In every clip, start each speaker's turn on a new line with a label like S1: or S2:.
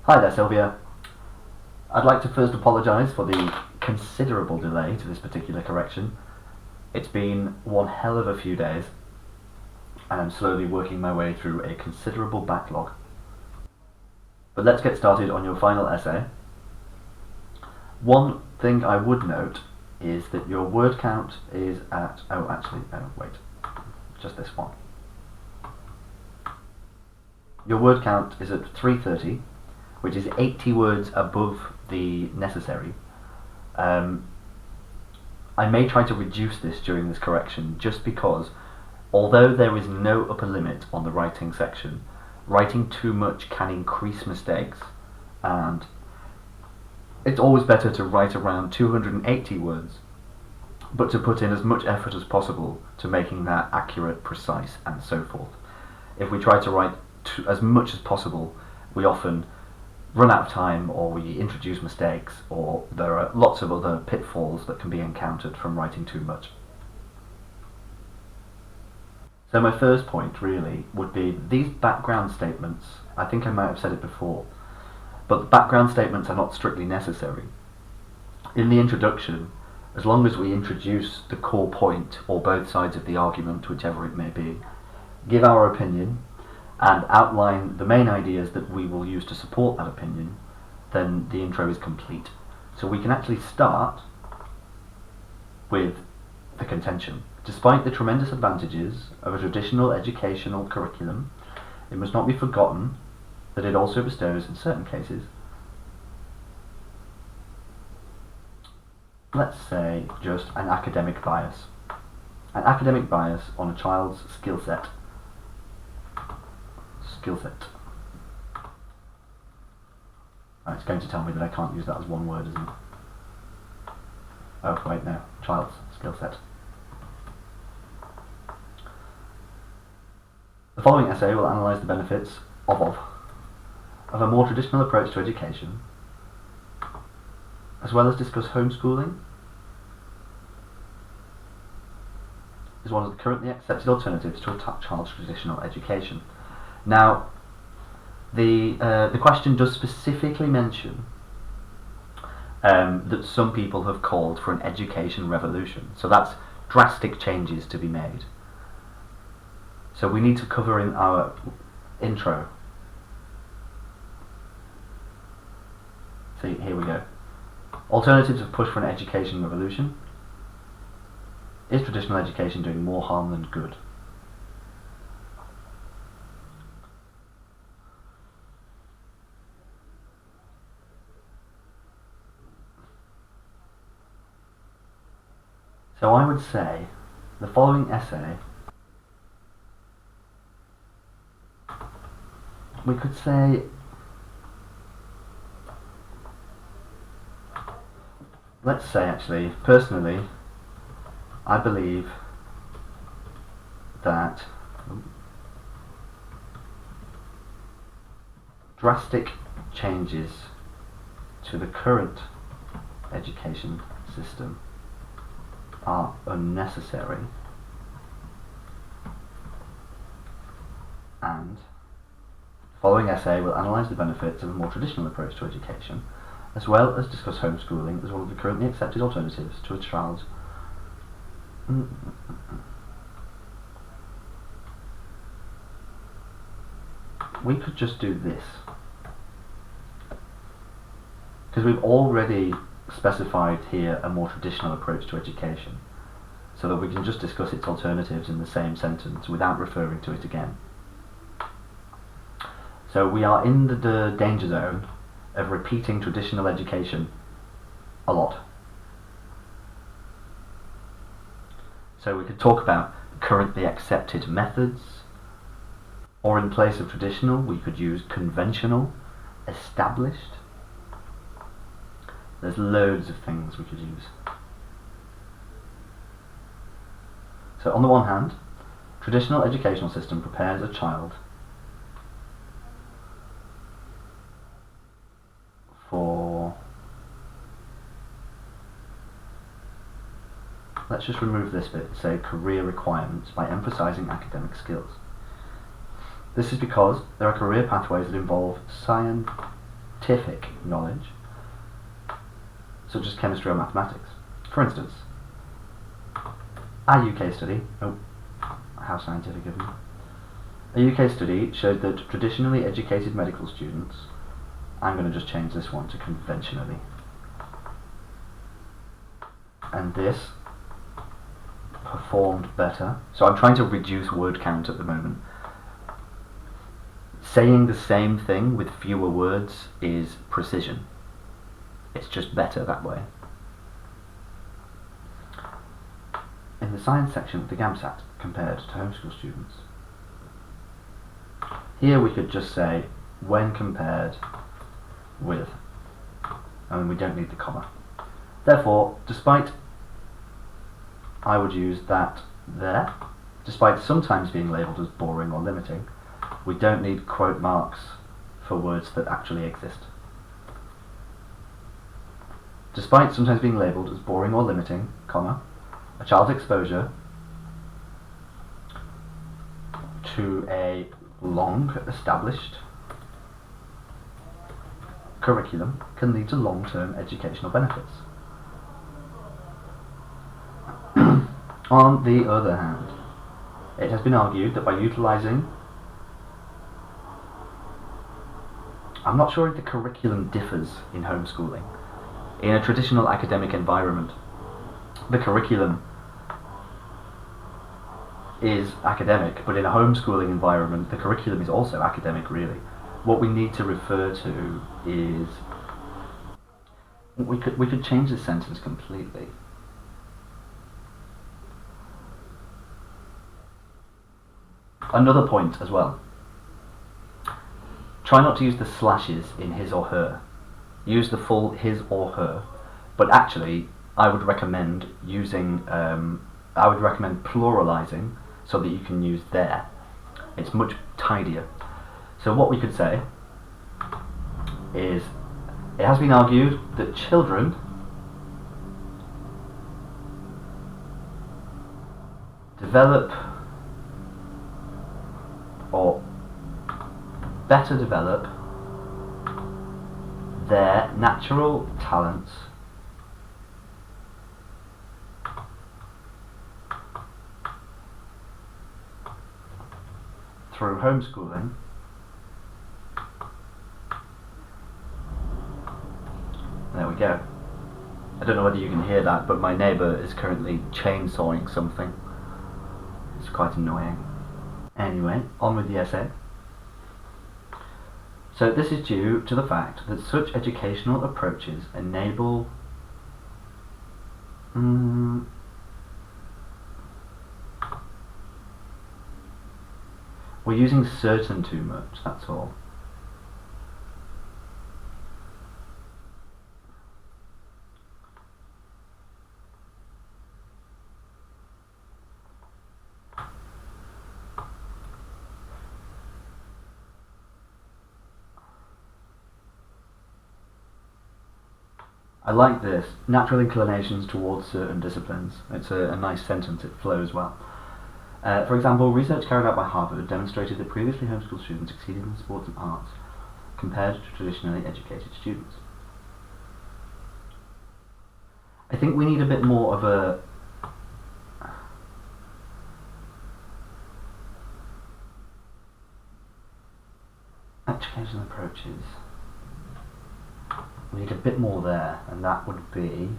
S1: Hi there, Silvia. I'd like to first apologise for the considerable delay to this particular correction. It's been one hell of a few days, and I'm slowly working my way through a considerable backlog. But let's get started on your final essay. One thing I would note is that your word count is at... just this one. Your word count is at 330, which is 80 words above the necessary. I may try to reduce this during this correction just because, although there is no upper limit on the writing section, writing too much can increase mistakes, and it's always better to write around 280 words, but to put in as much effort as possible to making that accurate, precise, and so forth. If we try to write as much as possible, we often run out of time, or we introduce mistakes, or there are lots of other pitfalls that can be encountered from writing too much. So my first point really would be these background statements. I think I might have said it before, but the background statements are not strictly necessary. In the introduction, as long as we introduce the core point or both sides of the argument, whichever it may be, give our opinion and outline the main ideas that we will use to support that opinion, then the intro is complete. So we can actually start with the contention. Despite the tremendous advantages of a traditional educational curriculum, it must not be forgotten that it also bestows, in certain cases, let's say just an academic bias. An academic bias on a child's skill set. It's going to tell me that I can't use that as one word, isn't it? Oh, wait, no. Child's skill set. The following essay will analyse the benefits of a more traditional approach to education, as well as discuss homeschooling as one of the currently accepted alternatives to a child's traditional education. Now, the question does specifically mention that some people have called for an education revolution. So that's drastic changes to be made. So we need to cover in our intro. See, here we go. Alternatives have pushed for an education revolution. Is traditional education doing more harm than good? So I would say the following essay, we could say, let's say actually, personally, I believe that drastic changes to the current education system are unnecessary, and the following essay will analyse the benefits of a more traditional approach to education, as well as discuss homeschooling as one of the currently accepted alternatives to a child's we could just do this, because we've already specified here a more traditional approach to education, so that we can just discuss its alternatives in the same sentence without referring to it again. So we are in the danger zone of repeating traditional education a lot. So we could talk about currently accepted methods, or in place of traditional we could use conventional, established. There's loads of things we could use. So on the one hand, traditional educational system prepares a child for, let's just remove this bit, say career requirements, by emphasising academic skills. This is because there are career pathways that involve scientific scientific knowledge, such as chemistry or mathematics. For instance, a UK study, how scientific of me, a UK study showed that traditionally educated medical students, I'm going to just change this one to conventionally, and this performed better. So I'm trying to reduce word count at the moment. Saying the same thing with fewer words is precision. It's just better that way. In the science section of the GAMSAT compared to homeschool students, here we could just say when compared with, and we don't need the comma. Therefore, despite, I would use that there, despite sometimes being labelled as boring or limiting, we don't need quote marks for words that actually exist. Despite sometimes being labelled as boring or limiting, comma, a child's exposure to a long established curriculum can lead to long-term educational benefits. On the other hand, it has been argued that by utilising, I'm not sure if the curriculum differs in homeschooling. In a traditional academic environment, the curriculum is academic, but in a homeschooling environment, the curriculum is also academic, really. What we need to refer to is, we could change this sentence completely. Another point as well. Try not to use the slashes in his or her. Use the full his or her, but actually I would recommend using, I would recommend pluralizing so that you can use their. It's much tidier. So what we could say is, it has been argued that children develop, or better develop, their natural talents through homeschooling There we go. I don't know whether you can hear that, but my neighbour is currently chainsawing something. It's quite annoying. Anyway, on with the essay. So this is due to the fact that such educational approaches enable we're using certain too much, that's all. I like this, natural inclinations towards certain disciplines. It's a nice sentence, it flows well. For example, research carried out by Harvard demonstrated that previously homeschooled students succeeded in sports and arts compared to traditionally educated students. I think we need a bit more of a educational approaches. We need a bit more there, and that would be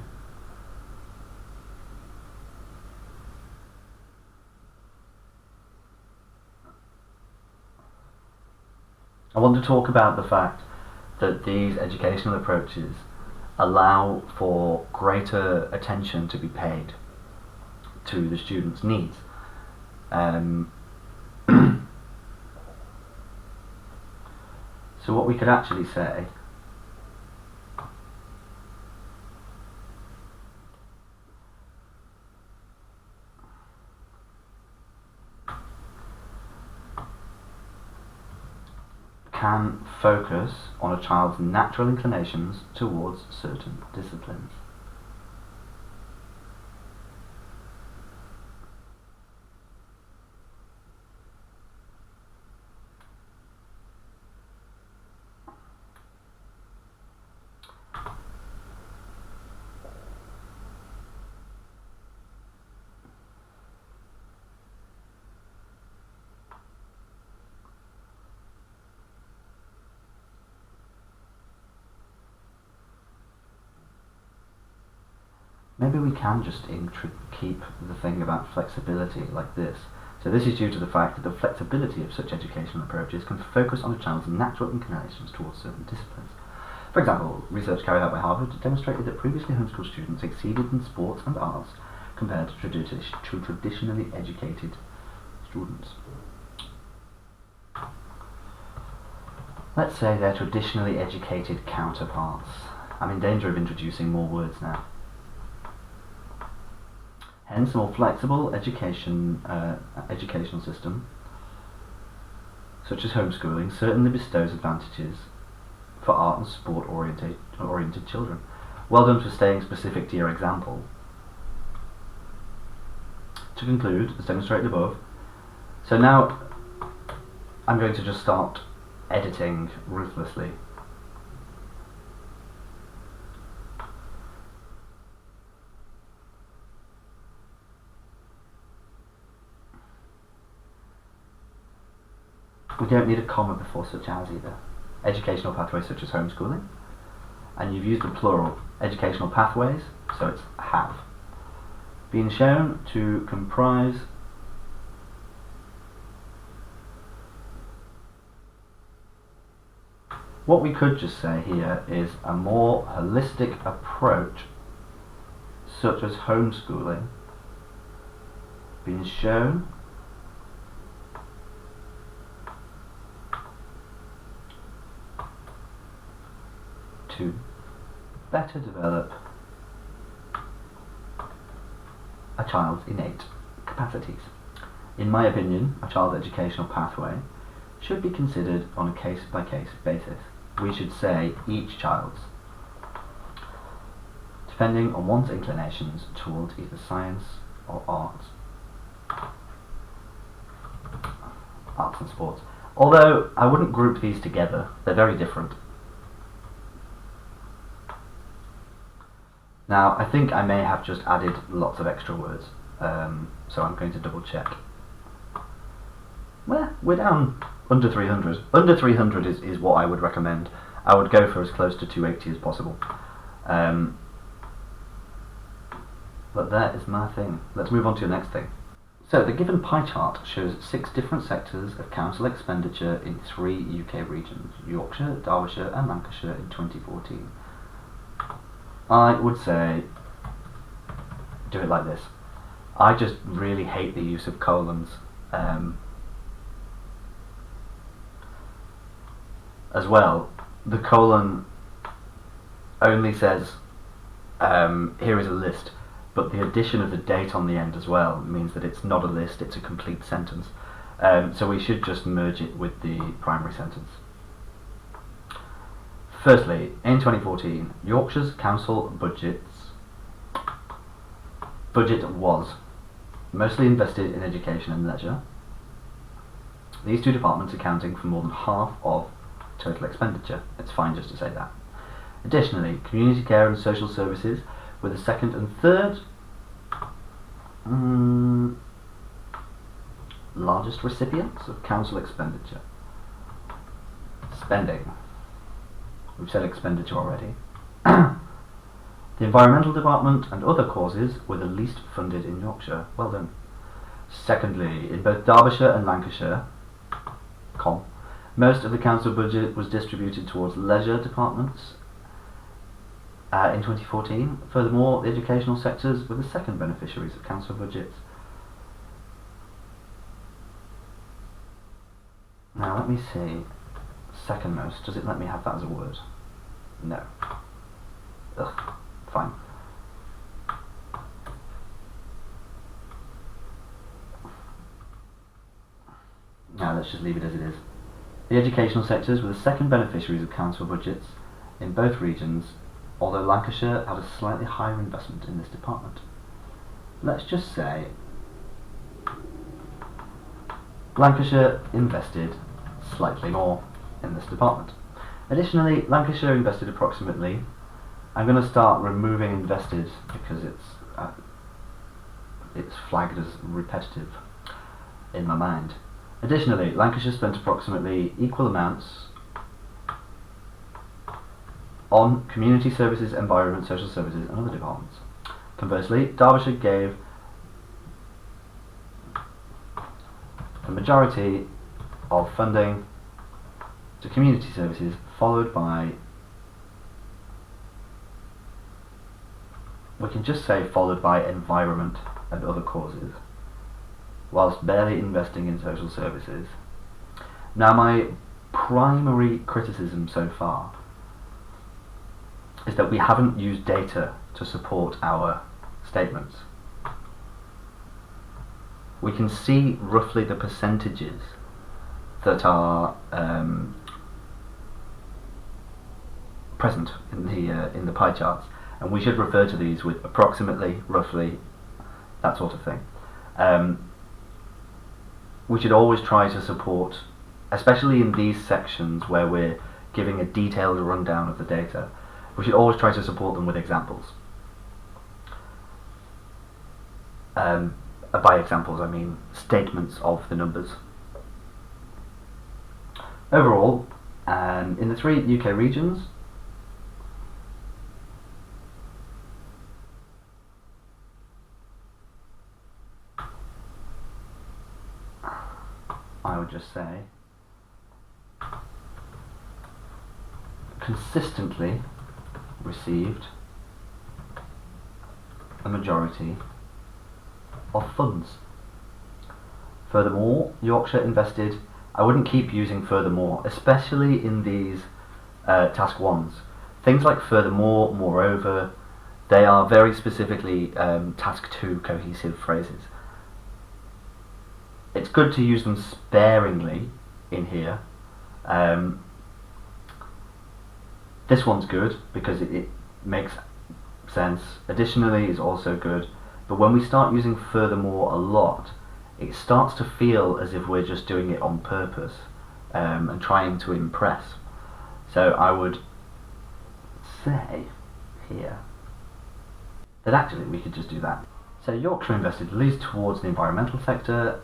S1: I want to talk about the fact that these educational approaches allow for greater attention to be paid to the students' needs. So what we could actually say can focus on a child's natural inclinations towards certain disciplines. maybe we can just keep the thing about flexibility like this. So this is due to the fact that the flexibility of such educational approaches can focus on a child's natural inclinations towards certain disciplines. For example, research carried out by Harvard demonstrated that previously homeschooled students exceeded in sports and arts compared to traditionally educated students. Let's say they're traditionally educated counterparts. I'm in danger of introducing more words now. Hence, a more flexible educational system, such as homeschooling, certainly bestows advantages for art and sport oriented children. Well done for staying specific to your example. To conclude, as demonstrated above, so now I'm going to just start editing ruthlessly. We don't need a comma before such as either. Educational pathways such as homeschooling, and you've used the plural, educational pathways, so it's have. Being shown to comprise what we could just say here is a more holistic approach such as homeschooling being shown to better develop a child's innate capacities. In my opinion, a child's educational pathway should be considered on a case-by-case basis. We should say each child's, depending on one's inclinations towards either science or arts and sports. Although I wouldn't group these together, they're very different. Now, I think I may have just added lots of extra words, so I'm going to double check. Well, we're down under 300. Under 300 is what I would recommend. I would go for as close to 280 as possible. But that is my thing. Let's move on to the next thing. So, the given pie chart shows 6 different sectors of council expenditure in 3 UK regions, Yorkshire, Derbyshire and Lancashire in 2014. I would say, do it like this. I just really hate the use of colons. As well, the colon only says, here is a list, but the addition of the date on the end as well means that it's not a list, it's a complete sentence. So we should just merge it with the primary sentence. Firstly, in 2014, Yorkshire's council budget was mostly invested in education and leisure, these 2 departments accounting for more than half of total expenditure. It's fine just to say that. Additionally, community care and social services were the second and third largest recipients of council expenditure. Spending. We've said expenditure already. The environmental department and other causes were the least funded in Yorkshire. Well done. Secondly, in both Derbyshire and Lancashire, most of the council budget was distributed towards leisure departments in 2014. Furthermore, the educational sectors were the second beneficiaries of council budgets. Now let me see. Second most, does it let me have that as a word? No. Ugh, fine. Now let's just leave it as it is. The educational sectors were the second beneficiaries of council budgets in both regions, although Lancashire had a slightly higher investment in this department. Let's just say Lancashire invested slightly more in this department. Additionally, Lancashire invested approximately, I'm going to start removing invested because it's flagged as repetitive in my mind. Additionally, Lancashire spent approximately equal amounts on community services, environment, social services and other departments. Conversely, Derbyshire gave the majority of funding to community services, followed by, we can just say followed by environment and other causes, whilst barely investing in social services. Now, my primary criticism so far is that we haven't used data to support our statements. We can see roughly the percentages that are present in the pie charts, and we should refer to these with approximately, roughly, that sort of thing. We should always try to support, especially in these sections where we're giving a detailed rundown of the data, we should always try to support them with examples. By examples, I mean statements of the numbers. Overall, in the 3 UK regions, I would just say consistently received a majority of funds. Furthermore, Yorkshire invested, I wouldn't keep using furthermore, especially in these task 1s. Things like furthermore, moreover, they are very specifically task 2 cohesive phrases. It's good to use them sparingly in here. This one's good because it makes sense. Additionally is also good, but when we start using furthermore a lot, it starts to feel as if we're just doing it on purpose and trying to impress. So I would say here that actually we could just do that. So Yorkshire invested least towards the environmental sector,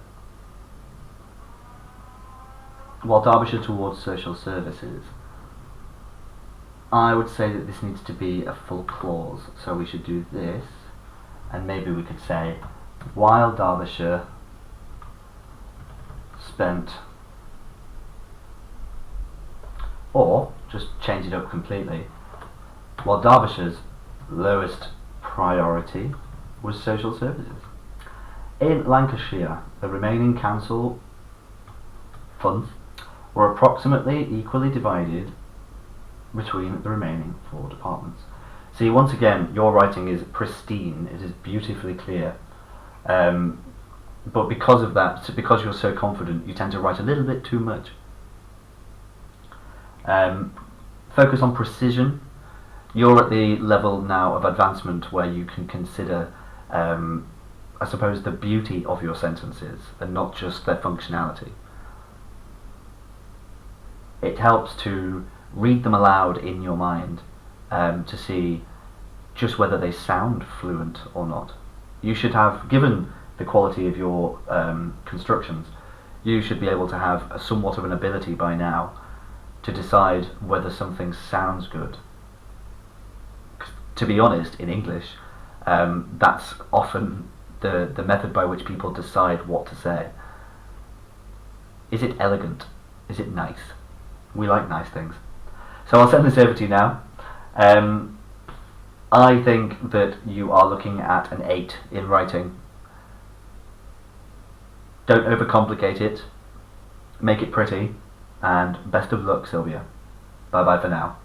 S1: while Derbyshire towards social services. I would say that this needs to be a full clause, so we should do this, and maybe we could say, while Derbyshire spent, or just change it up completely, while Derbyshire's lowest priority was social services. In Lancashire, the remaining council funds were approximately equally divided between the remaining 4 departments. See, once again, your writing is pristine, it is beautifully clear, but because of that, because you're so confident, you tend to write a little bit too much. Focus on precision. You're at the level now of advancement where you can consider, I suppose, the beauty of your sentences and not just their functionality. It helps to read them aloud in your mind to see just whether they sound fluent or not. You should have, given the quality of your constructions, you should be able to have somewhat of an ability by now to decide whether something sounds good. To be honest, in English, that's often the method by which people decide what to say. Is it elegant? Is it nice? We like nice things. So I'll send this over to you now. I think that you are looking at an 8 in writing. Don't overcomplicate it. Make it pretty. And best of luck, Silvia. Bye bye for now.